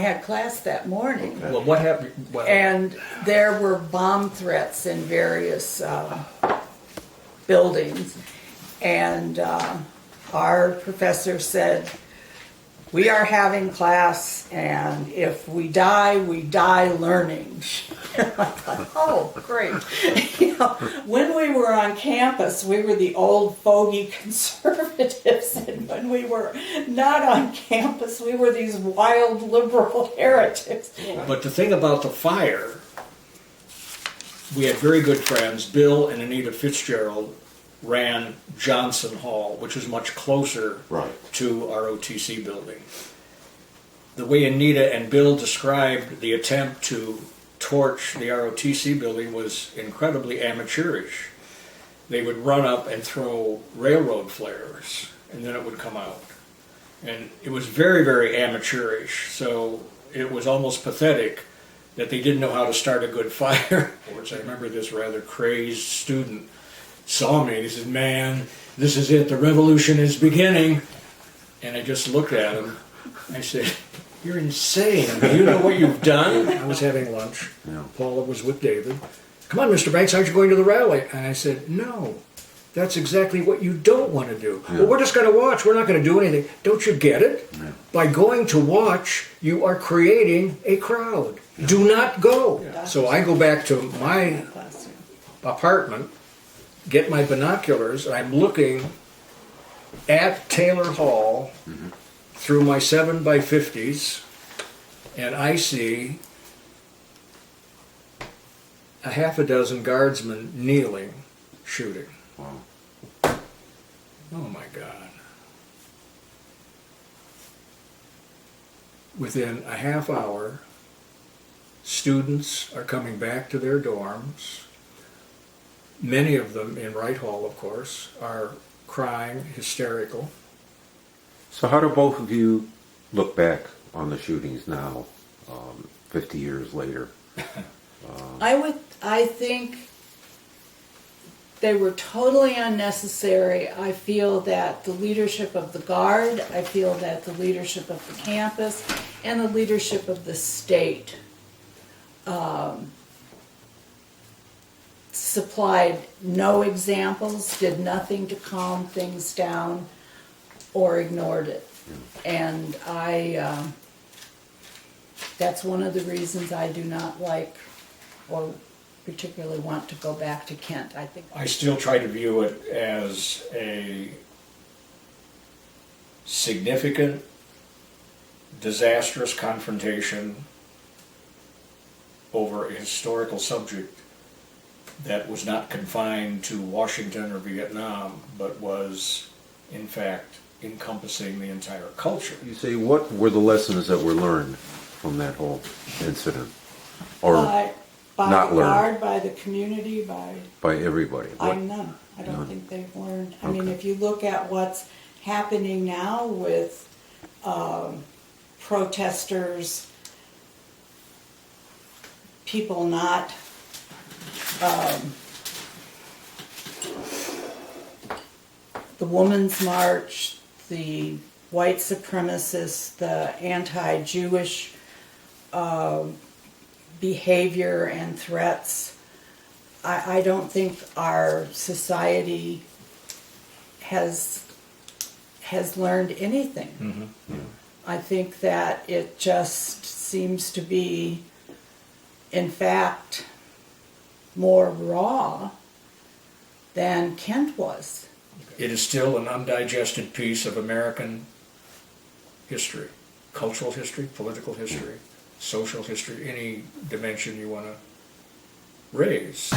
had class that morning. Well, what happened? Well, And there were bomb threats in various buildings. And our professor said, we are having class, and if we die learning. I thought, oh, great. You know, when we were on campus, we were the old fogey conservatives, and when we were not on campus, we were these wild liberal heretics. but the thing about the fire, we had very good friends. Bill and Anita Fitzgerald ran Johnson Hall, which was much closer to our OTC building. The way Anita and Bill described the attempt to torch the ROTC building was incredibly amateurish. They would run up and throw railroad flares, and then it would come out. And it was very, very amateurish, so it was almost pathetic that they didn't know how to start a good fire. I remember this rather crazed student saw me and he said, man, this is it, the revolution is beginning. And I just looked at him. I said, you're insane. Do you know what you've done? I was having lunch. Yeah. Paula was with David. Come on, Mr. Banks, aren't you going to the rally? And I said, no, that's exactly what you don't want to do. Yeah. Well, we're just going to watch. We're not going to do anything. Don't you get it? Yeah. By going to watch, you are creating a crowd. Yeah. Do not go. Yeah. So I go back to my apartment, get my binoculars, and I'm looking at Taylor Hall through my 7x50s, and I see a half a dozen guardsmen kneeling, shooting. Wow. Oh my God. Within a half hour, students are coming back to their dorms. Many of them in Wright Hall, of course, are crying, hysterical. So how do both of you look back on the shootings now, 50 years later? I think they were totally unnecessary. I feel that the leadership of the Guard, I feel that the leadership of the campus, and the leadership of the state supplied no examples, did nothing to calm things down, or ignored it. And that's one of the reasons I do not like or particularly want to go back to Kent. I still try to view it as a significant, disastrous confrontation over a historical subject that was not confined to Washington or Vietnam, but was, in fact, encompassing the entire culture. You say, what were the lessons that were learned from that whole incident? Or by not the learned? Guard, by the community, by everybody? none. I don't think they've learned. I mean, if you look at what's happening now with protesters, people not the Women's March, the white supremacists, the anti-Jewish behavior and threats, I don't think our society has learned anything. Mm-hmm. Yeah. I think that it just seems to be, in fact, more raw than Kent was. It is still an undigested piece of American history, cultural history, political history, social history, any dimension you want to raise.